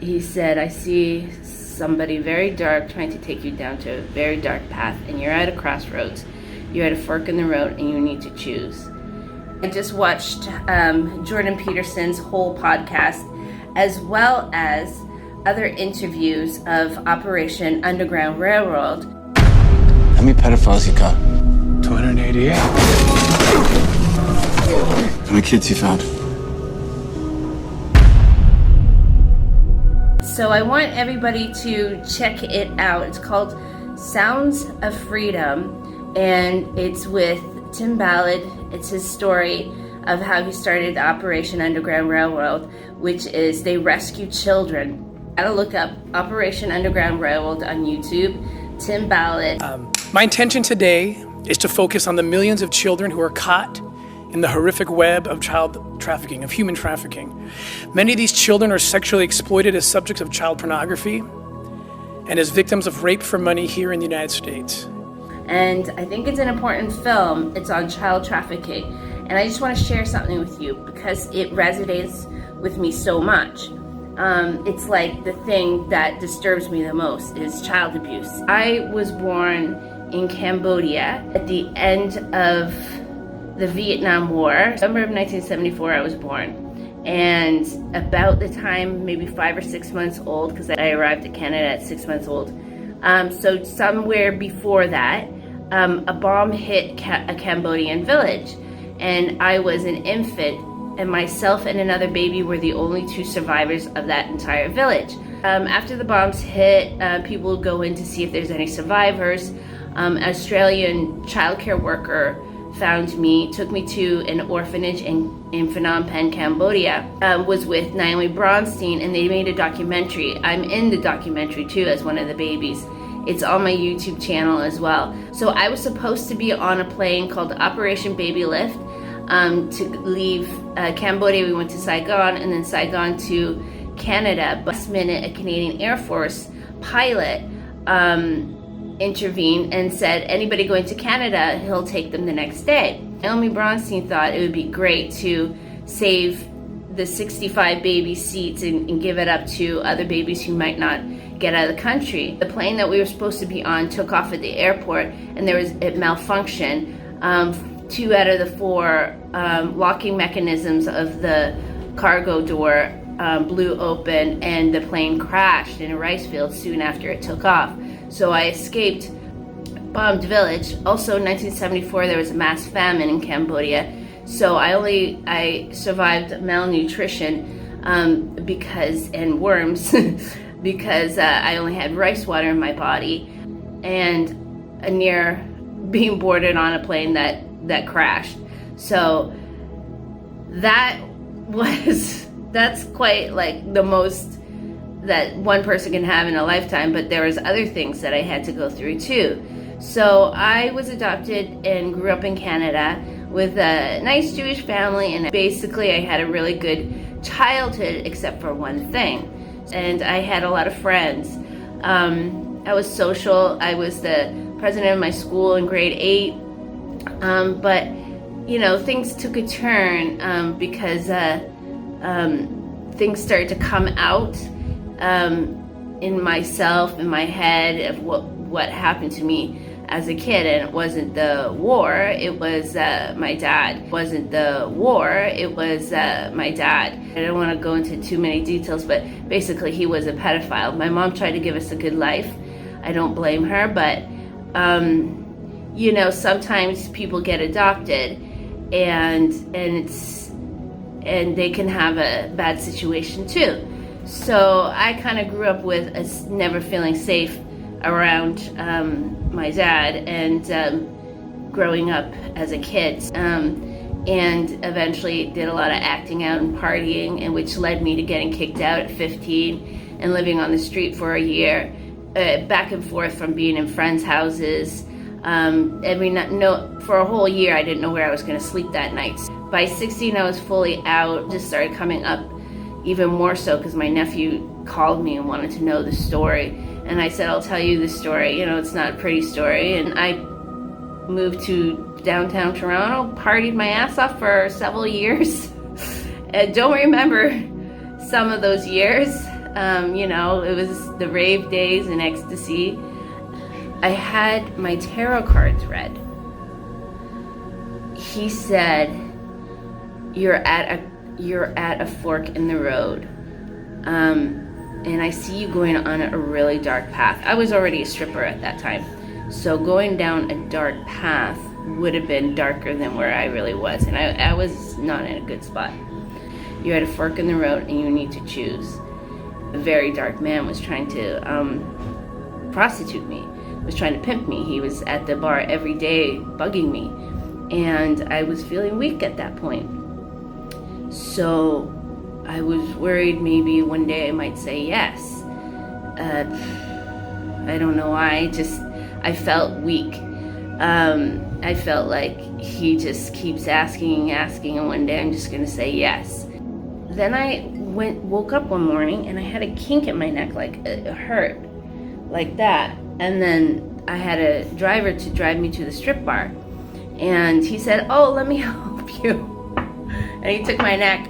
he said, I see somebody very dark trying to take you down to a very dark path, and you're at a crossroads. You're at a fork in the road, and you need to choose. I just watched Jordan Peterson's whole podcast, as well as other interviews of Operation Underground Railroad. How many pedophiles you got? 288. How many kids you found? So I want everybody to check it out. It's called Sounds of Freedom, and it's with Tim Ballard. It's his story of how he started Operation Underground Railroad, which is they rescue children. Gotta look up Operation Underground Railroad on YouTube. Tim Ballard. My intention today is to focus on the millions of children who are caught in the horrific web of child trafficking, of human trafficking. Many of these children are sexually exploited as subjects of child pornography and as victims of rape for money here in the United States. And I think it's an important film. It's on child trafficking. And I just want to share something with you because it resonates with me so much. It's like the thing that disturbs me the most is child abuse. I was born in Cambodia at the end of the Vietnam War. November of 1974 I was born. And about the time, maybe 5 or 6 months old, because I arrived at Canada at 6 months old. So somewhere before that, a bomb hit a Cambodian village. And I was an infant, and myself and another baby were the only 2 survivors of that entire village. After the bombs hit, people would go in to see if there's any survivors. An Australian childcare worker found me, took me to an orphanage in Phnom Penh, Cambodia, was with Naomi Bronstein, and they made a documentary. I'm in the documentary too as one of the babies. It's on my YouTube channel as well. So I was supposed to be on a plane called Operation Baby Lift to leave Cambodia. We went to Saigon, and then Saigon to Canada. But last minute, a Canadian Air Force pilot intervened and said, anybody going to Canada, he'll take them the next day. Naomi Bronstein thought it would be great to save the 65 baby seats and give it up to other babies who might not get out of the country. The plane that we were supposed to be on took off at the airport, and it malfunctioned. 2 out of the 4 locking mechanisms of the cargo door blew open, and the plane crashed in a rice field soon after it took off. So I escaped bombed village. Also in 1974 there was a mass famine in Cambodia. So I survived malnutrition and worms because I only had rice water in my body, and near being boarded on a plane that crashed. So that's quite like the most that one person can have in a lifetime, but there was other things that I had to go through too. So I was adopted and grew up in Canada with a nice Jewish family, and basically I had a really good childhood except for one thing. And I had a lot of friends. I was social. I was the president of my school in grade 8. But things took a turn because things started to come out in myself, in my head, of what happened to me as a kid. And it wasn't the war, it was my dad. It wasn't the war, it was my dad. I don't want to go into too many details, but basically he was a pedophile. My mom tried to give us a good life. I don't blame her, but sometimes people get adopted and they can have a bad situation too. So I kind of grew up with never feeling safe around my dad, and growing up as a kid, and eventually did a lot of acting out and partying, and which led me to getting kicked out at 15 and living on the street for a year, back and forth from being in friends' houses. For a whole year I didn't know where I was going to sleep that night. By 16 I was fully out, just started coming up even more so because my nephew called me and wanted to know the story. And I said, I'll tell you the story. It's not a pretty story. And I moved to downtown Toronto, partied my ass off for several years. I don't remember some of those years. You know, it was the rave days and ecstasy. I had my tarot cards read. He said, you're at a fork in the road. And I see you going on a really dark path. I was already a stripper at that time. So going down a dark path would have been darker than where I really was. And I was not in a good spot. You're at a fork in the road and you need to choose. A very dark man was trying to prostitute me, was trying to pimp me. He was at the bar every day bugging me. And I was feeling weak at that point. So I was worried maybe one day I might say yes. I don't know why, I felt weak. I felt like he just keeps asking, and one day I'm just gonna say yes. Then I woke up one morning and I had a kink in my neck, like it hurt, like that. And then I had a driver to drive me to the strip bar. And he said, oh, let me help you. And he took my neck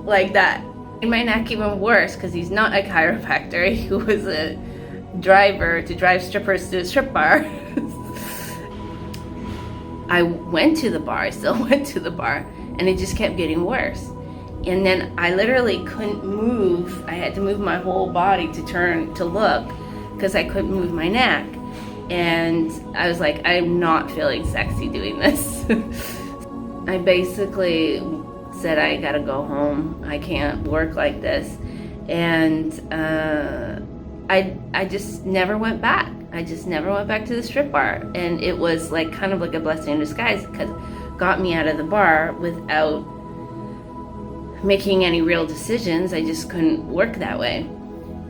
like that. Made my neck even worse because he's not a chiropractor. He was a driver to drive strippers to a strip bar. I went to the bar, I still went to the bar, and it just kept getting worse. And then I literally couldn't move. I had to move my whole body to turn to look because I couldn't move my neck. And I was like, I'm not feeling sexy doing this. I basically said, I gotta go home. I can't work like this. And I just never went back. I just never went back to the strip bar. And it was like kind of like a blessing in disguise because it got me out of the bar without making any real decisions. I just couldn't work that way.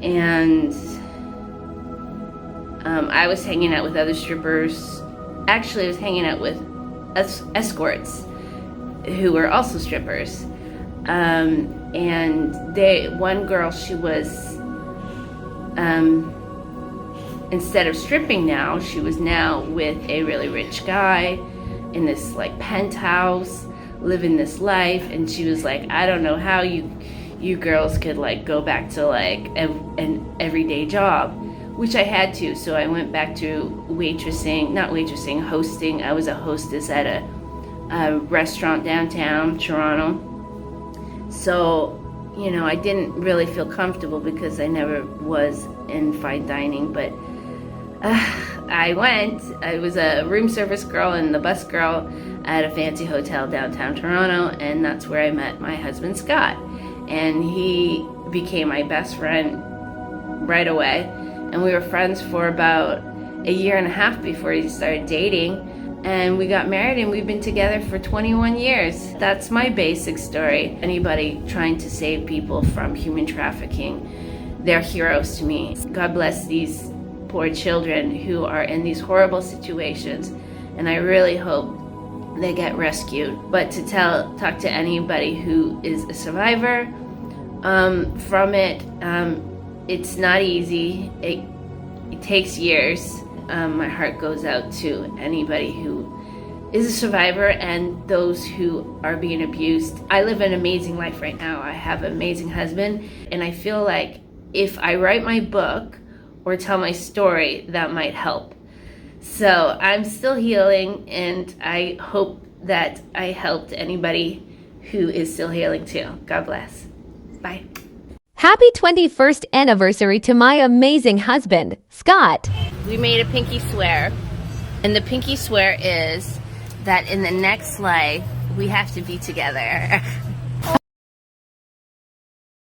And I was hanging out with other strippers. Actually, I was hanging out with escorts who were also strippers. And one girl, she was, instead of stripping now, she was now with a really rich guy in this like penthouse, living this life. And she was like, I don't know how you girls could like go back to like an everyday job. Which I had to, so I went back to hosting. I was a hostess at a restaurant downtown Toronto. So, you know, I didn't really feel comfortable because I never was in fine dining, but I went. I was a room service girl and the bus girl at a fancy hotel downtown Toronto, and that's where I met my husband, Scott. And he became my best friend right away. And we were friends for about a year and a half before he started dating. And we got married and we've been together for 21 years. That's my basic story. Anybody trying to save people from human trafficking, they're heroes to me. God bless these poor children who are in these horrible situations. And I really hope they get rescued. But to talk to anybody who is a survivor from it, it's not easy. It takes years. My heart goes out to anybody who is a survivor and those who are being abused. I live an amazing life right now. I have an amazing husband, and I feel like if I write my book or tell my story, that might help. So I'm still healing, and I hope that I helped anybody who is still healing too. God bless. Bye. Happy 21st anniversary to my amazing husband, Scott. We made a pinky swear, and the pinky swear is that in the next life, we have to be together.